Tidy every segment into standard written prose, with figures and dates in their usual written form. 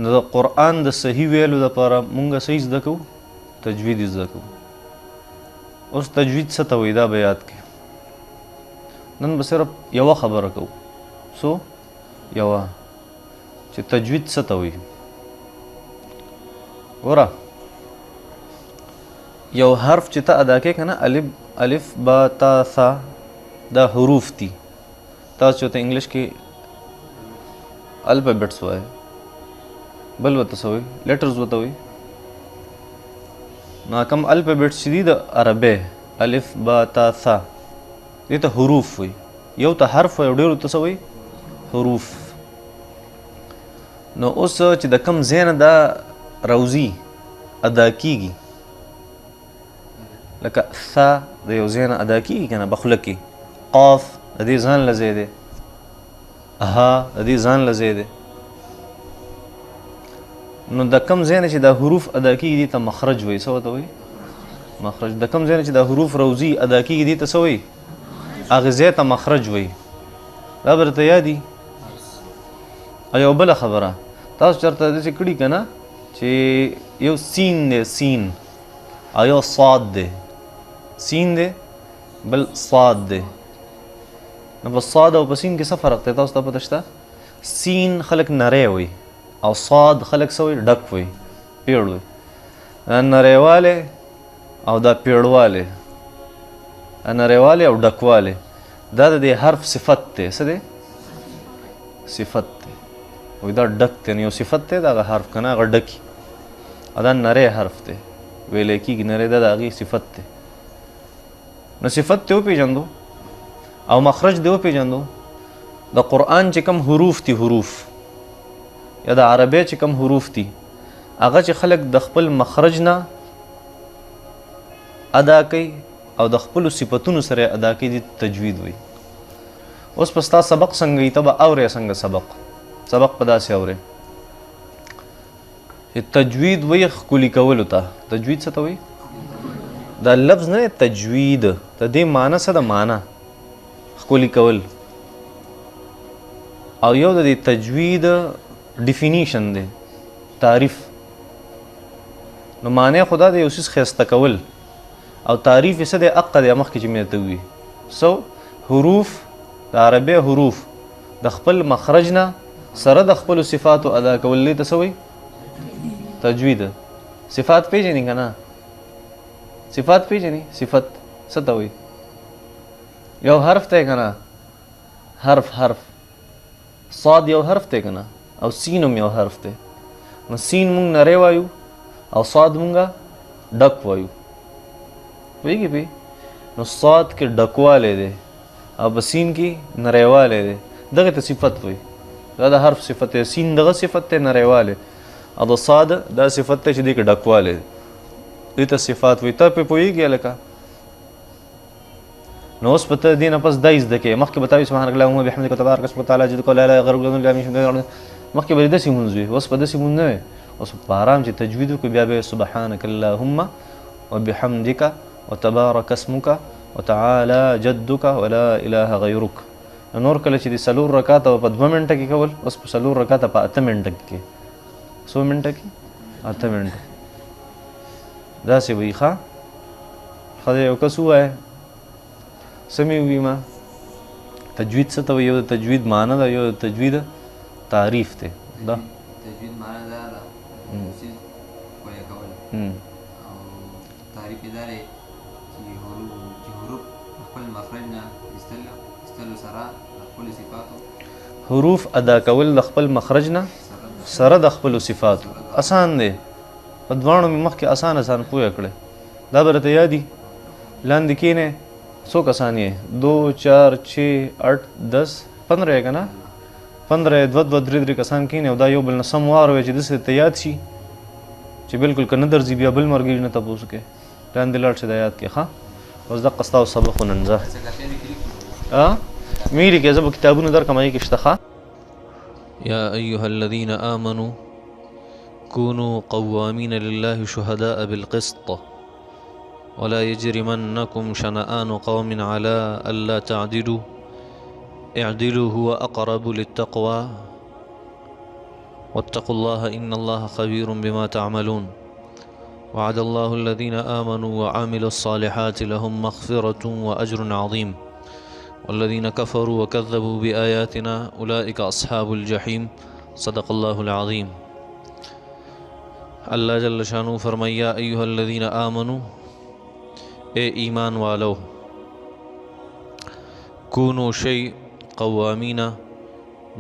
نو د قرآن د صحیح ویلو دپاره مونږ صحیح زده کوو تجوید یې زده کوو. اوس تجوید څه ته وایي دا به یاد کړئ. نن به صرف یوه خبره کوو. څو یوه چې تجوید څه ته وایي. ګوره یو حرف چې ته ادا کوې که نه الف با تا ثا دا حروف دي. تاسو چې ورته انګلیش کې الفابیټس وایي بل ورته څه وایي لیټرز ورته وایي. نو کوم الفابیټس چې دي د عربۍ الف با تا ثا دې ته حروف وایي. یو ته حرف وایي او ډېرو ته څه وایي حروف. نو اوس چې د کوم ځای نه دا روزي ادا کیږي لکه ثا د یو ځای نه ادا کیږي که نه په خوله کې. قاف د دې ځان له ځای دی. ها د دې ځان له ځای دی. نو د کوم ځای نه چې دا حروف ادا کیږي دې ته مخرج وایي. څه ورته وایي مخرج. د کوم ځای نه چې دا حروف روزي ادا کیږي دې ته څه وایي هغې ځای ته مخرج وایي. دا به درته یادي. او یو بله خبره تاسو چېرته داسې کړي که نه چې یو سین دی سین او یو صاد دی. سین دی بل صاد دی. نو په صاد او په سین کې څه فرق دی تاسو ته پته شته؟ سین خلک نری وایي او صاد خلک څه وایي ډک وایي پیړ وایي. دا نریوالی او دا پیړوالی نریوالی او ډکوالی دا د دې حرف صفت دی. څه دی صفت دی. وایي دا ډک دی. نو یو صفت دی د هغه حرف که نه هغه ډکي او دا نری حرف دی ویلی کېږي نری دا د هغې صفت دی. نو صفت دی وپېژندو او مخرج دی وپېژندو. د قرآن چې کوم حروف دي حروف یا د عربۍ چې کوم حروف دي هغه چې خلک د خپل مخرج نه ادا کوي او د خپلو صفتونو سره ادا کوي دې تجوید وایي. اوس په ستا سبق څنګه وي ته به اورې څنګه سبق په داسې اورې. تجوید وایي ښکلي کولو ته. تجوید څه ته وایي؟ دا لفظ نه تجوید د دې معنی څه ده معنی ښکلي کول. او یو د دې تجوید ډیفینیشن دی تعریف. نو معنی خو دا د یو څیز ښایسته کول او تعریف یې څه دی حقه دی مخکې چې مې درته ووي. سو حروف د عربۍ حروف د خپل مخرج نه سره د خپلو صفاتو ادا کول دې ته څه وایي تجوید. صفات پیژنې که نه صفات پیژنې صفت څه ته وایي. یو حرف دی که نه حرف صاد یو حرف دی که نه او سین هم یو حرف دی. نو سین مونږ نری وایو او صاد مونږه ډک وایو. پوهېږې پې نو صاد کې ډکوالی دی او په سین کې نریوالی دی. دغې ته صفت وایي. دا د حرف صفت دی. سین دغه صفت دی نریوالی او د صاد دا صفت دی چې دې کې ډکوالی دی. دې ته صفات وایي. ته پې پوهېږې هلکه. نو اوس په ته دې نه پس دا یې زده کوې. مخکې به تا وي سبحانک اللهم وبحمدک وتبارک اسمک وتعالی جدک ولا اله غیرک لا اله الا انت. مخکې به داسې مونځ وي. اوس به داسې مونځ نه وي. اوس په آرام چې تجوید وکړو بیا به سبحانک اللهم وبحمدک وتبارک اسمک وتعالی جدک ولا اله غیرک. نور کله چې د 4 رکعاته په 2 منټه کې کول اوس په 4 رکعاته په 8 منټه کې 100 منټه کې 8 منټه داسې وي. ښه ښه یو کس ووایه څه مې ووي ما تجوید څه ته وایي. یو د تجوید معنی ده یو د تجوید تعریف دی. دا تجوید معنی دا ده څیز پوهه کول او تعریف یې دا دی چې حروف خپل مخرج نه ایستلو سره د خپلو صفاتو حروف ادا کول د خپل مخرج نه سره د خپلو صفاتو اسان دی. په دواړو مې مخکې اسان پوهه کړی. دا به راته یادي. لاندې کښېنې څو کسان یې 2 4 6 8 10 15 یې که نه 15 2 2 3 3 کسان کښېنې او دا یو بل نه سم واروي چې داسې ته یاد شي چې بلکل که نه درځي بیا بل ملګري نه تپوس کوې لاندې لاړ شي دا یاد کړې. ښه اوس دقه ستاسو سبق خو نن زه مې لیکې زه به کتابونه درکړم هغې کې شته. ښه یا ایها الذین آمنوا كونوا قوامین لله شهداء بالقسط ولا يجرمنكم شنآن قوم على ألا تعدلوا اعدلوا هو أقرب للتقوى واتقوا الله إن الله خبير بما تعملون وعد الله الذين آمنوا وعملوا الصالحات لهم مغفرة وأجر عظيم والذين كفروا وكذبوا بآياتنا أولئك أصحاب الجحيم صدق الله العظيم. اللہ جل شانو فرمایا یا ایہا الذین آمنو اے ایمان والو کونو شی قوامین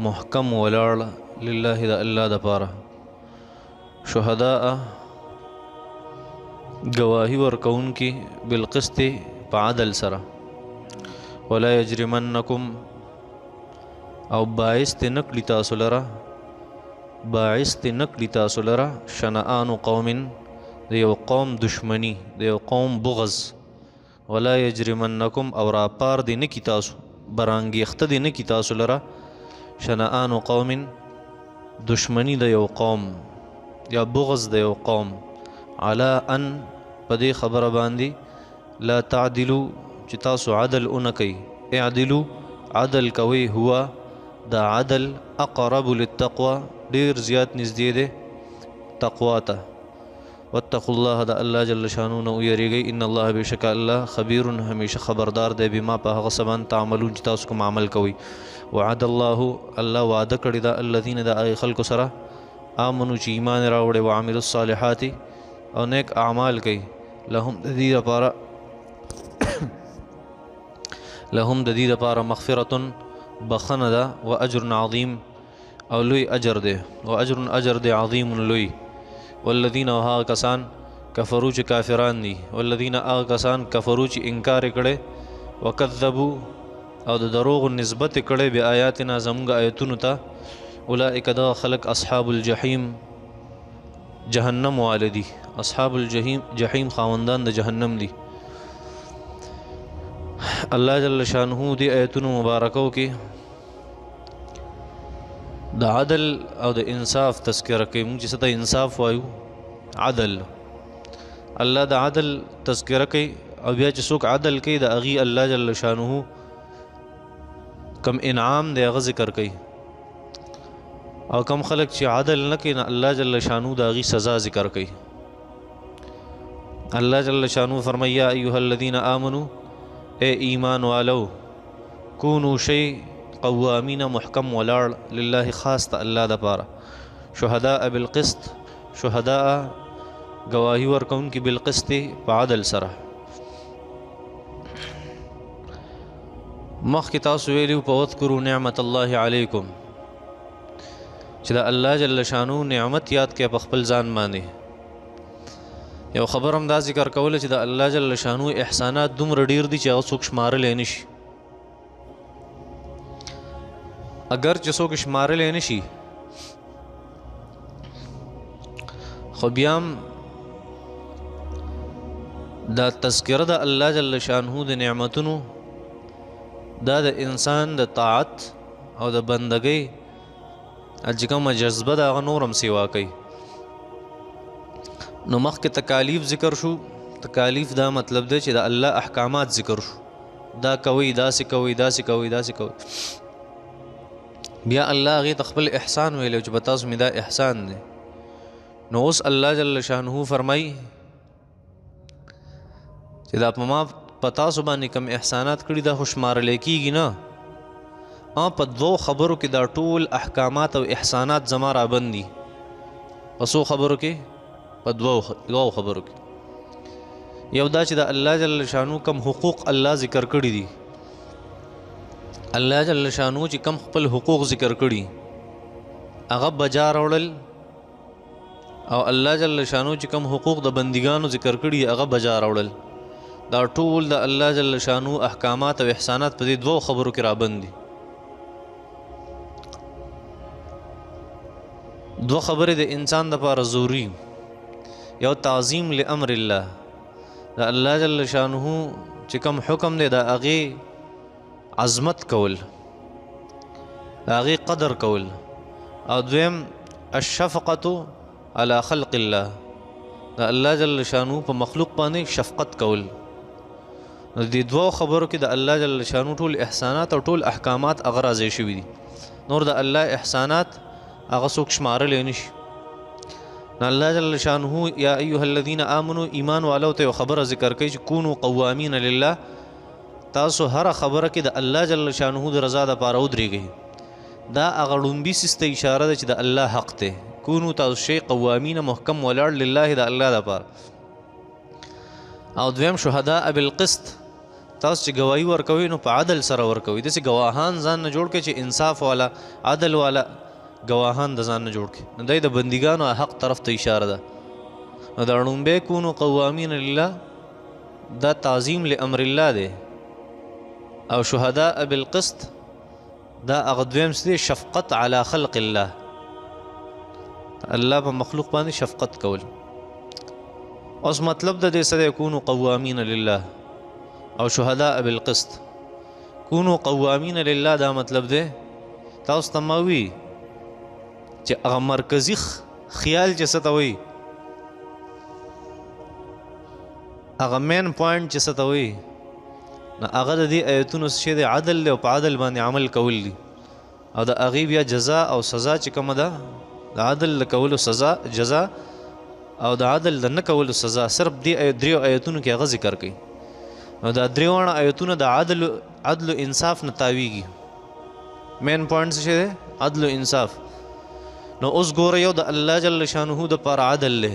محکم ولاړ للہ دا اللہ دا پارا شہداء گواہی ورکون کی بالقسط پا عدل سرا ولا یجرمنکم او باعث نکلی تاسو لرا باعث نکلی تاسو لرا شنآن قوم دیو قوم دشمنی دیو قوم بغض ولا یجرمنکم او راپار دی نکی تاسو برانگی اخت دی نکی تاسو لرا شنآن قوم دشمنی دیو قوم یا بغض دیو قوم علا ان پدی خبر باندی لا تعدلو چی تاسو عدل انکی اعدلو عدل کوي ہوا دا عدل اقرب للتقوى ډیر زیات نږدې ده تقوا ته واتقوا الله دا الله جل شانو نو یریږي ان الله بشک الله خبیر همیشه خبردار دی بما په هغه سبان تعملون چې تاسو کوم عمل کوي وعد الله الله وعده کړی دا الذين دا خلق سره امنو چې ایمان راوړي او عملوا الصالحات او نیک اعمال کوي لهم د دې لپاره لهم د دې لپاره مغفرة بخنه ده واجر عظیم او لوی اجر ده و اجر ده عظیم لوی والذین وها کسان کفرو چې کافران دي والذین کسان کفرو چې انکار کړي وکذبوا او د دروغ نسبت کړي به آیاتنا زموږ آیتونو ته اولئک دا خلق اصحاب الجحیم جهنم والدی اصحاب الجحیم خاوندان د جهنم دي. الله جل شانه دی آیتونو مبارکو کې د عدل او د انصاف تذکرہ کوي. موږ چې څه ته انصاف وایو عدل الله د عدل تذکرہ کوي او بیا چې څوک عدل کوي د هغې الله جل شانه کم انعام دی هغه ذکر کوي او کم خلق چې عدل نه کوي نه الله جل شانه د هغې سزا ذکر کوي. الله جل شانه فرمایا یا ایها الذین آمنو اے ایمان والو کونو شی قوامین محکم ولاړ لله خاص ته الله د پاره شهداء بالقسط شهداء گواہی ورکون کی بالقسط په عدل سره. مخکې تاسو ویلو په واذکروا نعمت الله علیکم چې د الله جل شانو نعمت یاد کې په خپل ځان باندې یو خبر هم دا ذکر کوله چې د الله جل شانو احسانات دومره ډیر دي چې هغه څوک شمارلی نه شي. اگر چې څوک شمارلی نه شي خو بیا هم دا تذکره د الله جل شانه د نعمتونو دا د انسان د طاعت او د بندګۍ چې کومه جذبه د هغه نور هم سیوا کوي. نو مخکې تکالیف ذکر شو. تکالیف دا مطلب دی چې د الله احکامات ذکر شو دا کوي داسې کوي داسې کوي داسې کوي. بیا الله هغې ته خپل احسان ویلی چې په تاسو مې دا احسان دی. نو اوس الله جل شانه فرمایي چې دا په ما په تاسو باندې کوم احسانات کړي دا خو شمارلی کېږي نه. په دوو خبرو کې دا ټول احکامات او احسانات زما رابند دي. په څو خبرو کې؟ په دوو خبرو کې. یو دا چې د الله جل شانو کم حقوق الله ذکر کړي دي. الله جل شانو چې کم خپل حقوق ذکر کړي هغه بجا راوړل او الله جل شانو چې کم حقوق د بندګانو ذکر کړي هغه بجا راوړل. دا ټول د الله جل شانو احکامات او احسانات په دې دوو خبرو کې رابند دي. دو خبرې د انسان لپاره ضروري. یو تعظیم لامر الله د الله جل شانه چې کوم حکم دی د هغې عظمت کول د هغې قدر کول او دویم الشفقة على خلق الله د الله جل شانه په مخلوق باندې شفقت کول. نو دې دوو خبرو کې د الله جل شانه ټول احسانات او ټول احکامات هغه راځي شوي دي. نور د الله احسانات هغه څوک شمارلی نشي. نو الله جل شانه یا ایها الذین آمنوا ایمان والو ته خبره ذکر کوي چې کونوا قوامین لله، تاسو هر خبره کې د الله جل شانه د رضا لپاره ودرېږئ. دا هغه ړومبي سیس ته اشاره ده چې د الله حق دی. کونو تاسو شی قوامین محکم ولاړ لله د الله لپاره. او دویم شهداء بالقسط، تاسو چې گواهی ورکوي نو په عدل سره ورکوي. داسې گواهان ځان نه جوړ کړئ چې انصاف والا عدل والا گواهان د ځان نه جوړ کړي. نو دی د بندګانو حق طرف ته اشاره ده. نو دا ړومبی کونو قوامین لله دا تعظیم لامر الله دی. او شهداء بالقسط دا هغه دویم څه دی، شفقت علی خلق الله، الله په مخلوق باندې شفقت کول. اوس مطلب د دې څه دی؟ کونو قوامین لله او شهداء بالقسط. کونو قوامین لله دا مطلب دی تاسو ته ما وی چې هغه مرکزی خیال چې څه ته وایي، هغه مین پوینټ چې څه ته وایي، نو هغه د دې آیتونو څه دی؟ عدل دی او په عدل باندې عمل کول دي. او د هغې بیا جزا او سزا چې کومه ده، د عدل د کولو سزا جزا او د عدل د نه کولو سزا، صرف دې دریو آیتونو کې هغه ذکر کوي. نو دا دریواړه آیتونه د عدل و انصاف نه تاویږي. مین پوینټ څه دی؟ عدل و انصاف. نو اوس ګوره یو د الله جل شانه د پر عدل له،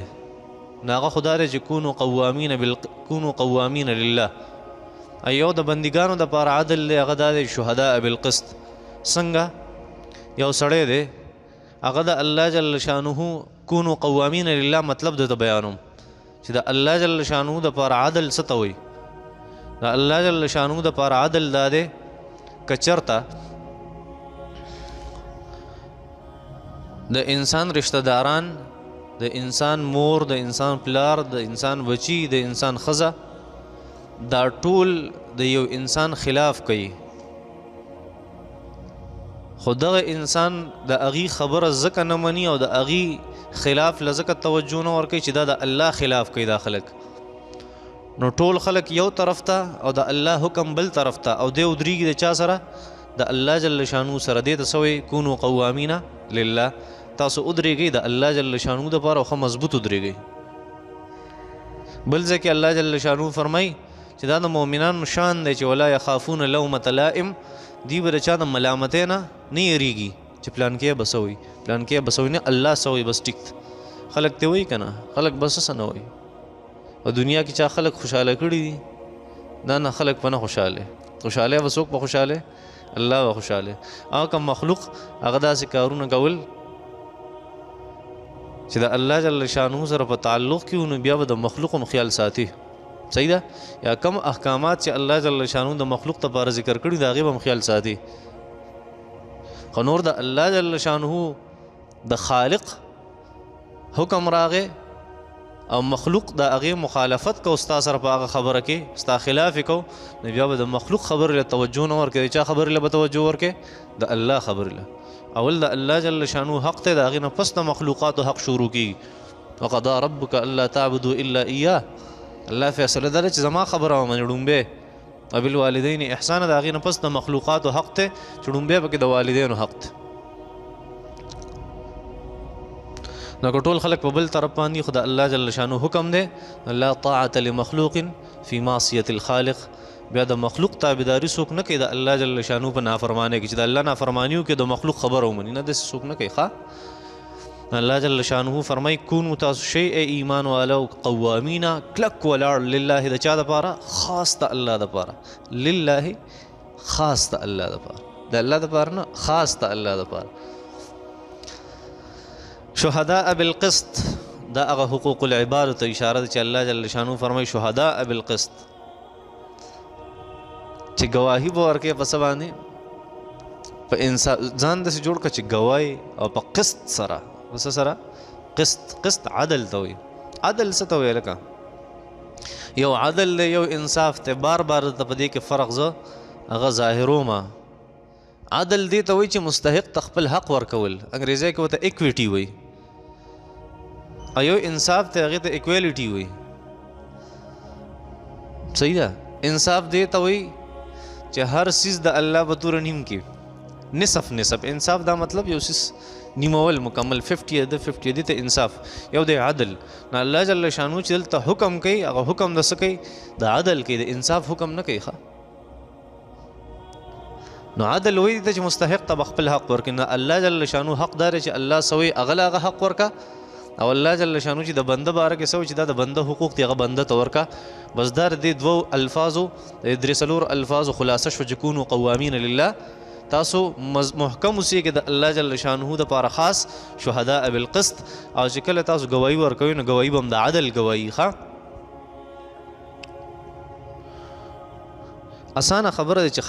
نو هغه خدا دی چې کونو قوامین لله. ایو د بندګانو د پر عدل له، هغه دا دی شهداء بالقسط. څنګه یو سړی دی هغه د الله جل شانه کونو قوامین لله مطلب د بیانوم چې د الله جل شانه د پر عدل څه ته وایي. د الله جل شانه د پر عدل دا دی کچرته د انسان رشتہ داران، د انسان مور، د انسان پلار، د انسان بچی، د انسان ښځه، دا ټول د یو انسان خلاف کوي، خو دغه انسان د هغې خبره ځکه نه مني او د هغې خلاف له ځکه توجه نه ورکوي چې دا د الله خلاف کوي دا خلک. نو ټول خلک یو طرف ته او د الله حکم بل طرف ته، او دی ودرېږي د چا سره؟ د الله جل شانو سره. دې ته څه وایي؟ کونو قوامین لله. تاسو ودرېږئ د الله جل شانو دپاره او ښه مضبوط ودرېږئ. بل ځای کې الله جل شانو فرمایي چې دا د مؤمنانو شان دی چې ولا یخافون لومة لائم، دی به د چا د ملامتۍ نه یریږي چې پلانکې به څه وایي، پلانکې به څه وایي، نه الله څه وایي بس ټیک. خلک ته وایي که نه، خلک بس څه نه وایي. په دنیا کې چا خلک خوشحاله کړي دي؟ دا نه، خلک په نه خوشحاله. خوشحاله به څوک په خوشحاله؟ الله به خوشحاله. او که مخلوق هغه داسې کارونه کول چې د الله جل شانه سره په تعلق کې نو بیا به د مخلوق هم خیال ساتي. صحیح ده؟ یا کم احکامات چې الله جل شانه د مخلوق لپاره ذکر کړي د هغې به هم خیال ساتي. خو نور د الله جل شانه د خالق حکم راغی او مخلوق د هغې مخالفت کو، ستا سره په هغه خبره کې ستا خلاف یې کو، نو بیا به د مخلوق خبرې له توجه نه ورکوې. د چا خبرې له به توجه ورکوې؟ د الله خبرې له. اول د الله جل شانه حق دی، د هغې نه پس د مخلوقاتو حق شروع کېږي. وقضا ربک الا تعبدوا الا ایاه. الله فیصله دا ده چې زما خبره ومنې ړومبی. وبالوالدین احسانه، د هغې نه پس د مخلوقاتو حق دی چې ړومبی پکې د والدینو حق دی. نو که ټول خلک په بل طرف باندې، خو د الله جل شانه حکم دی لا طاعة لمخلوق فی معصیة الخالق. بیا د مخلوق تابعداري څوک نه کوي د الله جل شانه په نافرمانۍ کې، چې د الله نافرماني وکړي د مخلوق خبره ومني، نه داسې څوک نه کوي. الله جل شانه فرمایي کونو تاسو شی ایمان والو قوامینا کلک ولاړ لله، د چا دپاره؟ خاص د الله دپاره. لله خاص د الله دپاره، د الله دپاره نه، خاص د الله دپاره. شهداء بالقسط دا هغه حقوق العباد ته اشاره ده چې الله جل شانه فرمایي شهداء بالقسط، چې گواهی به ورکوي په څه باندې؟ په انسان ځان داسې جوړ کړه چې گواهی او په قسط سره. په څه سره؟ قسط عدل ته وایي. عدل څه ته وایي؟ لکه یو عدل دی، یو انصاف دی. بار بار درته په دې کې فرق زه هغه ظاهرومه. عدل دې ته وایي چې مستحق ته خپل حق ورکول، انګریزی کې ورته اکویټي وایي. او یو انصاف ته هغې ته اکویلیټي وایي. صحیح ده؟ انصاف دې ته وایي چې هر څیز د الله په توره نیم کې نصف. انصاف دا مطلب یو څیز نیمول مکمل 50 د 50 د ته انصاف یو د عدل نه الله جل شانو چې دلته حکم کوي هغه حکم د څه کوي د عدل کوي د انصاف حکم نه کوي نو عدل وایي ته چې مستحق ته خپل حق ورکړي نه الله جل شانو حقدار چې الله سوی هغه حق ورکا او الله جل شانو چې د بنده باره کې سوی چې دا د بنده حقوق دی هغه بنده ته ورکا بس دا د دوو الفاظو درې څلور الفاظو خلاصه شو چې کونو قوامین لله تاسو محکم اوسئ کې د الله جل شانه د پاره خاص شهداء بالقسط او چې کله تاسو گواہی ورکوئ نو گواہی به هم د عدل گواہی ښه اسانه خبره ده چې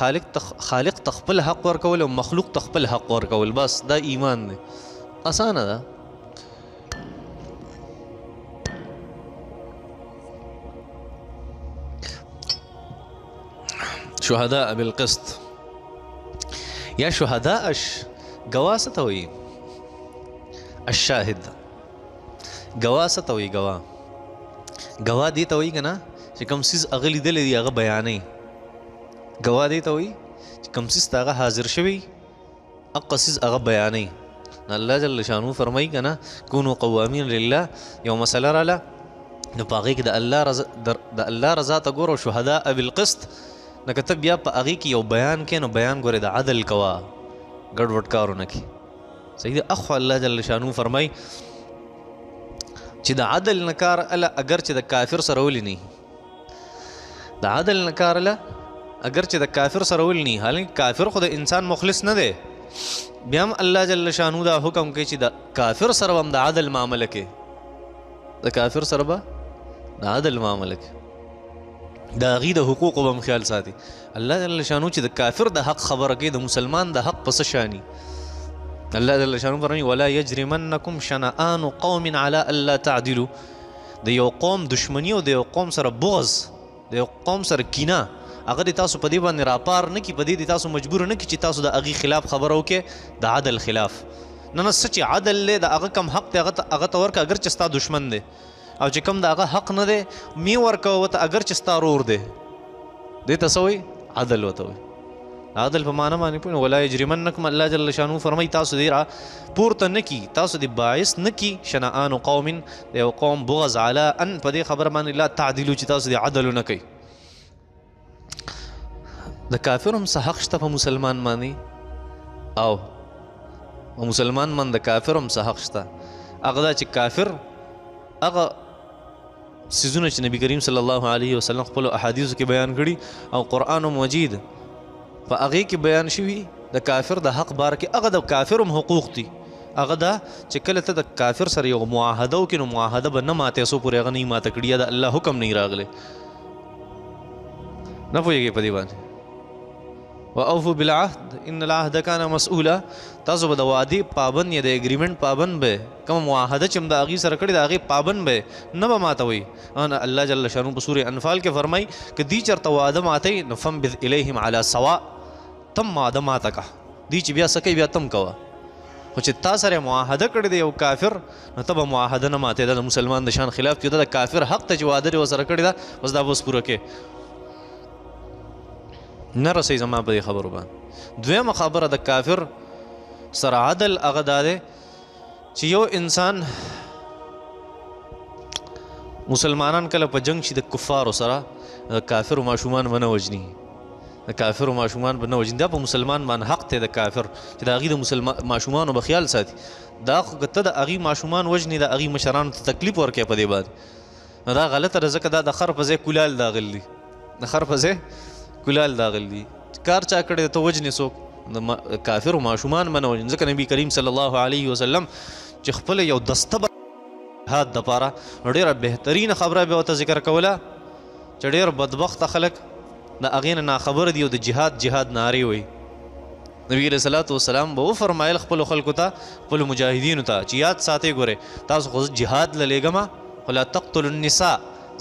خالق تخپل حق ورکول او مخلوق تخپل حق ورکول بس دا ایمان دی اسانه ده شهداء بالقسط یا شهداء گواه څه ته وایي الشاهد گواه څه ته وایي گواه دې ته وایي که نه چې کوم څیز هغه لیدلی دی هغه بیانوي گواه دې ته وایي چې کوم څیز ته هغه حاضر شوي هغه څیز هغه بیانوي الله جل شانو فرمایي که نه کونو قوامین لله یو مسله راله نو په هغې کې د الله رضا ته ګوره شهداء بالقسط لکه ته بیا په هغې کې یو بیان کې نو بیان ګورې د عدل کوه ګډ وډ کارونه کې صحیح ده اخو الله جل شانو فرمایي چې د عدل نه کار اگر چې د کافر سره ولي نه د عدل نه کار اگر چې د کافر سره ولي نه حالانکه کافر خو د انسان مخلص نه دی بیا هم الله جل شانو دا حکم کوي چې د کافر سره هم د عدل معامله کې د کافر سره به د عدل معامله کې د هغې د حقوقو به هم خیال ساتي الله جل شانو چې د کافر د حق خبره کوي د مسلمان د حق په څه شاني الله جل شانو فرمایي ولا یجرمنکم شنآن قوم علی الا تعدلوا د یو قوم دشمني او د یو قوم سره بغض د یو قوم سره کینه هغه د تاسو په دې باندې راپار نه کړي په دې د تاسو مجبور نه کړي چې تاسو د هغې خلاف خبره وکړئ د عدل خلاف نه څه چې عدل دی د هغه کم حق دی هغه ته ورکړه اگر چې ستا دشمن دی او چې کوم د هغه حق نه دی می ورکوه ورته اگر چې ستا رور دی دې ته څه وایي عدل ورته وایي عدل په معنی باندې پوه ولا یجرمنکم الله جل شانو فرمایي تاسو دې را پورته نه کي تاسو دې باعث نه کي شنآن قوم د یو قوم بغض علی ان په دې خبره باندې لا تعدلو چې تاسو دې عدل نه کوي د کافر هم څه حق شته په مسلمان باندې او مسلمان باندې د کافر هم څه حق شته هغه دا چې کافر هغه سیزونه چې نبی کریم صلی الله علیه وسلم خپل احادیثو کې بیان کړي او قرآن مجید په هغې کې بیان شوي د کافر د حق باره کې هغه د کافر هم حقوق دي هغه دا چې کله ته د کافر سره یو معاهده وکړې نو معاهده به نه ماتې څو پورې هغه نه یې ماته کړي یا د الله حکم نه یې راغلی نه پوهېږئ په دې باندې واوفوا بالعهد ان العهد كان مسؤولا تاسو به د وعدې پابند یا د اګریمنټ پابند به کومه معاهده چې هم د هغې سره کړې د هغې پابند به نه به ماتوئ الله جل شانو په سورې انفال کې فرمایي که دوی چېرته وعده ماتوي نو فانبذ الیهم علی سواء تم وعده ماته که دوی چې بیا څه کوي بیا تم کوه خو چې تا سره معاهده کړې دی یو کافر نو ته به معاهده نه ماتې دا د مسلمان د شان خلاف چې دا د کافر حق ته چې وعده یې ورسره کړې ده بس دا به اوس پوره کې نه رسئ زما په دې خبرو باندې دویمه خبره د کافر سره عدل هغه دا دی چې یو انسان مسلمانان کله په جنگ شي د کفارو سره د کافرو ماشومان به نه وژني د کافرو ماشومان به نه وژني دا په مسلمان باندې حق دی د کافر چې د هغې د ماشومانو به خیال ساتي دا خو که ته د هغې ماشومان وژني د هغې مشرانو ته تکلیف ورکوې په دې باندې نو دا غلطه ده ځکه دا د خر په ځای کولال داغلی دی د خر په ځای کولال داغلی دی کار چا کړی ته وژنې څوک د کافرو ماشومان به نه وژني ځکه نبي کریم صلی الله علیه وسلم چې خپله یو دسته به جهاد دپاره نو ډېره بهترینه خبره به ورته ذکر کوله چې ډېر بدبخته خلک د هغې نه ناخبره دي او د جهاد نارې وایي نبي علیه صلات وسلام به وفرمایل خپلو خلکو ته خپلو مجاهدینو ته چې یاد ساتئ ګورئ تاسو خو جهاد له لېږمه خو لا تقتلو النساء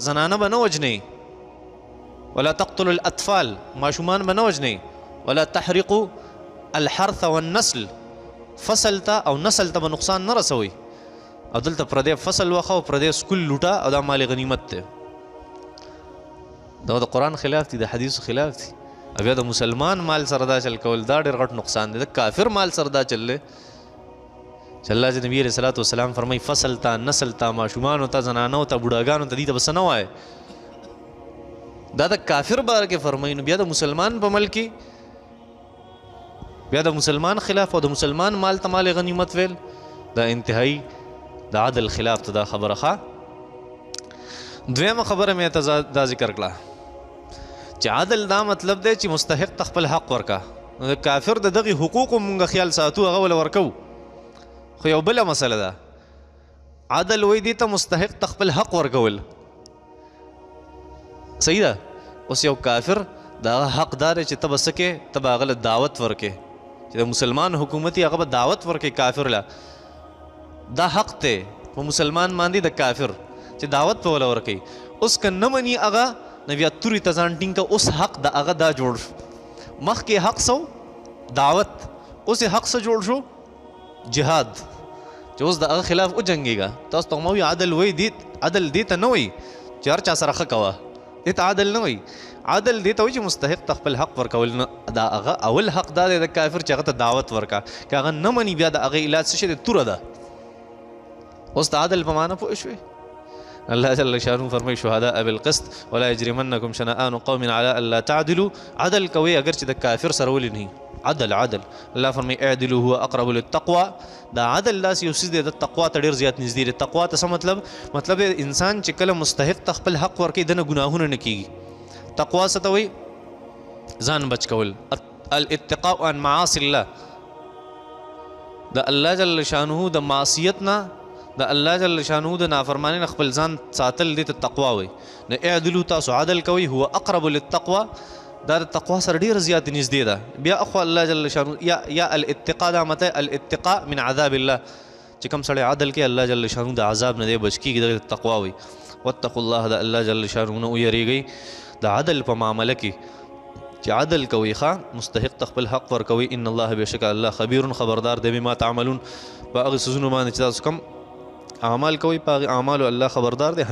زنانه به نه وژنئ ولا تقتلوا الاطفال ماشومان به نه وژنئ ولا تحرقوا الحرث والنسل فصل ته او نسل ته به نقصان نه رسوئ او دلته پردی فصل وخه او پردی سکول لوټه او دا مال غنیمت دی دا د قرآن خلاف دی د حدیثو خلاف دی او بیا د مسلمان مال سره دا چل کول دا ډېر غټ نقصان دی د کافر مال سره دا چل دی چې الله چې نبی علیه الصلاۃ والسلام فرمایي فصل ته نسل ته ماشومانو ته زنانو ته بوډاګانو ته دې ته بس نه وایه دا د کافر باره کې فرمایي نو بیا د مسلمان په ملک کې بیا د مسلمان خلاف او د مسلمان مال ته مال غنیمت ویل دا انتهایی د عدل خلاف ته دا خبره ښه. دویمه خبره مې ته دا ذکر کړه چې عدل دا مطلب دی چې مستحق ته خپل حق ورکا. نو د کافر د دغې حقوقو مونږ خیال ساتو هغه ول ورکو خو یو بله مسله ده عدل وایي دې ته مستحق ته خپل حق ورکول صحیح ده. اوس یو کافر دا حق دار چې ته به څه کې ته به هغه له دعوت ورکې چې د مسلمان حکومت یې هغه به دعوت ورکې کافر له دا حق دی په مسلمان باندې د کافر چې دعوت په وله ورکوي. اوس که نه مني هغه نو بیا تورې ته ځان ټینګ که اوس حق د هغه دا جوړ شو مخکې حق سو دعوت اوس یې حق څه جوړ شو جهاد چې اوس د هغه خلاف وجنګېږه. تاسو ته مو عدل وایي عدل دې ته نه وایي چې هر چا سره ښه کوه دې ته عدل نه وایي عدل دې ته وایي چې مستحق ته خپل حق ورکول نه دا هغه اول حق دا دی د کافر چې هغه ته دعوت ورکا که هغه نه مني بیا د هغه علاج څه شی دی توره ده. اوس د عدل په معنی پوه شوې الله جل شانه فرمایي شهداء بالقسط ولا يجرمنكم شنآن قوم على الا تعدلوا عدل کوي اگر چې د کافر سره ولې نه عدل الله فرمایي اعدلوا هو اقرب للتقوى دا عدل لاس یو څه د تقوا ته ډېر زیات نږدې دی. تقوا ته څه مطلب انسان چې کله مستحق ته خپل حق ورکوي دنه ګناهونه نه کیږي. تقوا څه ته وایي ځان بچ کول الاتقاء عن معاصي الله د الله جل شانه د معصیت نه د الله جل شانه د نافرمانی نه خپل ځان ساتل دې ته تقوا وایي. نه اعدلوا تاسو عدل کوي هو اقرب للتقوى دا د تقوا سره ډېر زیات نږدې ده. بیا اخو الله جل شانه یا الاتقاء دا مته الاتقاء من عذاب الله چې کوم سړی عدل کوي الله جل شانه د عذاب نه دی بچ کیږي د تقوا وایي. واتقوا الله د الله جل شانه نه ویریږئ د عدل په معامله کې چې عدل کوي ښه مستحق ته خپل حق ورکوي. ان الله بشک الله خبیر خبردار دی بما تعملون په هغه څیزونو باندې چې تاسو کوم اعمال کوي په هغې اعمالو الله خبردار دی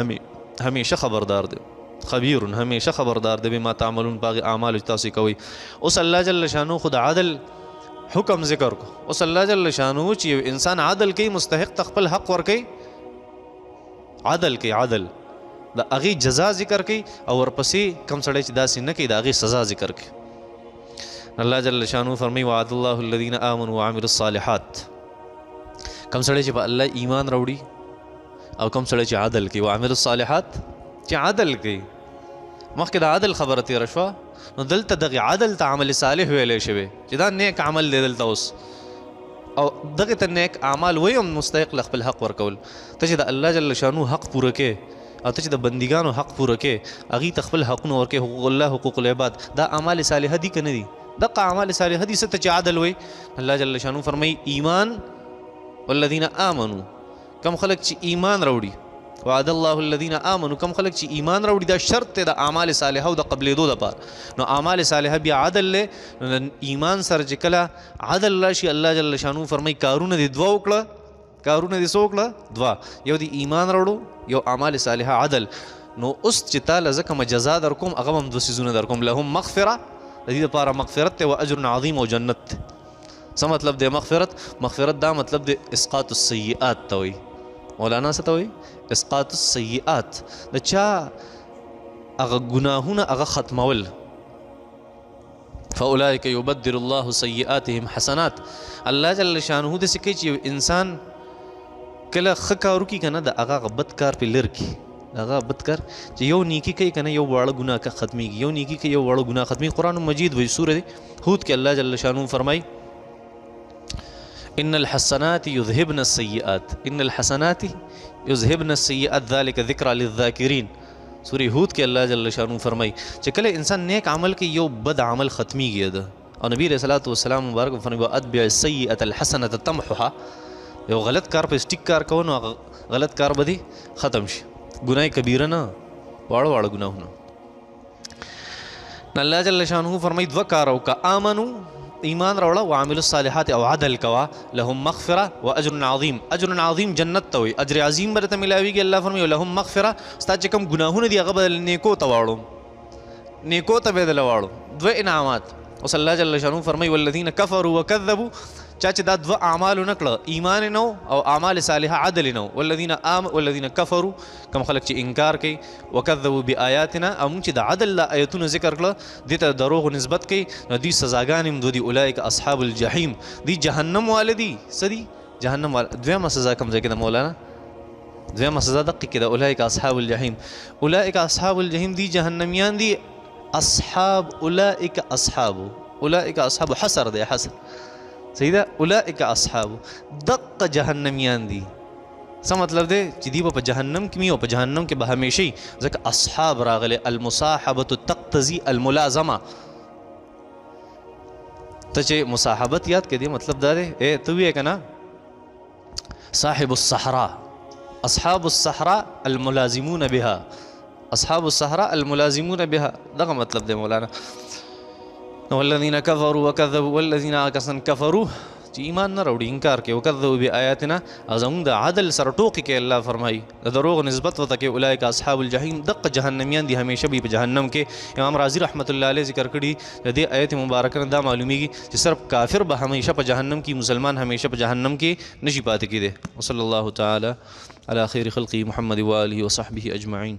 همیشه خبردار دی خبیر همیشه خبردار دی بما تعملون په هغې اعمالو چې تاسو کوي. اوس الله جل شانو خو د عدل حکم ذکر کو. اوس الله جل شانو چې یو انسان عدل کوي مستحق ته خپل حق ورکوي عدل کوي عدل د هغې جزا ذکر کوي او ورپسې کوم سړی چې داسې نه کوي د هغې سزا ذکر کوي. الله جل شانو فرمایي وعد الله الذین آمنوا وعملوا الصالحات کوم سړی چې په الله ایمان راوړي او کوم سړی چې عدل کوي وعملوا الصالحات چې عدل کوي مخکې د عدل خبره تېره شوه نو دلته دغې عدل ته عمل صالح ویلی شوی چې دا نیک عمل دی دلته اوس او دغې ته نیک اعمال وایي هم مستحق له خپل حق ورکول. ته چې د الله جل شانو حق پوره کې او ته چې د بندګانو حق پوره کې هغې ته خپل حقونه ورکې حقوق الله حقوق العباد دا اعمال صالحه دي که نه دي دغه اعمال صالحه دي څه ته چې عدل وایي. الله جل شانو فرمایي ایمان والذین آمنوا کم خلق چې ایمان راوړي وعد الله الذین آمنوا کم خلق چې ایمان راوړي دا شرط دی د اعمال صالحه او د قبلېدو دپاره. نو اعمال صالحه بیا عدل دی نو ایمان سره چې کله عدل راشي الله جل شانو فرمایي کارونه دې دوه وکړه کارونه دې څه وکړه دوه یو دې ایمان راوړو یو اعمال صالحه عدل. نو اوس چې تاله زه کومه جزا در کوم هغه هم دوه څیزونه در کوم لهم مغفره د دې دپاره مغفرت دی و اجر عظیم او جنت دی. څه مطلب دی مغفرت دا مطلب دی اسقاط السیئات ته وایي. مولانا څه ته وایي اسقاط السیئات د چا هغه ګناهونه هغه ختمول. فاولئک یبدل الله سیئاتهم حسنات الله جل شانه داسې کوي چې یو انسان کله ښه کار وکړي که نه د هغه بد کار پې لر کړي هغه بد کار چې یو نیکي کوي که نه یو واړه ګناه ختمیږي یو نیکي کوي یو واړه ګناه ختمیږي. قرآن مجید وایي سورة هود کې الله جل شانه فرمایي ان الحسنات يذهبن السيئات ذلك ذکر للذاکرین. سورة هود کې الله جل شانه فرمایي چې کله انسان نیک عمل کوي یو بد عمل ختمیږي ده او نبی علیہ الصلوۃ والسلام مبارک فرمایي اتبع السیئة الحسنة تمحها یو غلط کار په سټیک کار کوو نو غلط کار به دې ختم شي. ګناه کبیره نه واړه ګناهونه. الله جل شانه فرمایي دوه کار وکړه آمنو ایمان راوړه وعملوا الصالحات او عدل کوا لهم مغفره واجر عظیم. اجر عظیم جنت ته وایي اجر عظیم به درته ملاویږي. الله فرمایي لهم مغفره ستا چې کوم ګناهونه دي هغه به نیکو ته واړو نیکو ته به دله واړو دوه انعامات. اوس الله جل شانه فرمایي والذین کفروا وکذبوا چا چې دا دوه اعمال نه کړه، ایمان نه او اعمال صالحه عدل نه، والذین کفروا کوم خلک چې انکار کوي وکذبوا بآیاتنا، او موږ چې د عدل لا آیتونه ذکر کړه دې ته دروغ نسبت کوي، نو دوی سزاګانې هم دي اولئک اصحاب الجحیم، دی جهنم والدي سدي جهنم وال. دویمه سزا کوم ځای کې د مولانا دویمه سزا دقیق کې د اولئک اصحاب الجحیم، اولئک اصحاب الجحیم دی جهنميان دي، اصحاب اولئک اصحاب حسر دی حسر صحیح ده، اولئک اصحاب دق جهنميان دي، څه مطلب دی چې دی په جهنم کې او په جهنم کې به همیشئ، ځکه اصحاب راغله، المصاحبه تقتضي الملازمه، ته چې مصاحبت یاد کړې مطلب دا دی ته ویې که نه صاحب الصحراء، اصحاب الصحراء الملازمون بها، اصحاب الصحراء الملازمون بها، دغه مطلب دی مولانا. والذین کفروا وکذبوا، والذین کسان کفروا چې ایمان نه راوړي انکار کوي، وکذبوا بآیاتنا او زموږ د عدل سره ټوکې کوي، الله فرمایي د دروغ نسبت ورته کوي، اولئک اصحاب الجحیم دقه جهنميان دي، همیشه به په جهنم کې. امام رازي رحمت الله علیه ذکر کړي د دې آیت مبارکه نه دا معلومیږي چې صرف کافر به همیشه په جهنم کې، مسلمان همیشه په جهنم کې نشي پاتې کېدی. وصلی الله تعالی علی خیر خلقه محمد و آله و صحبه اجمعین.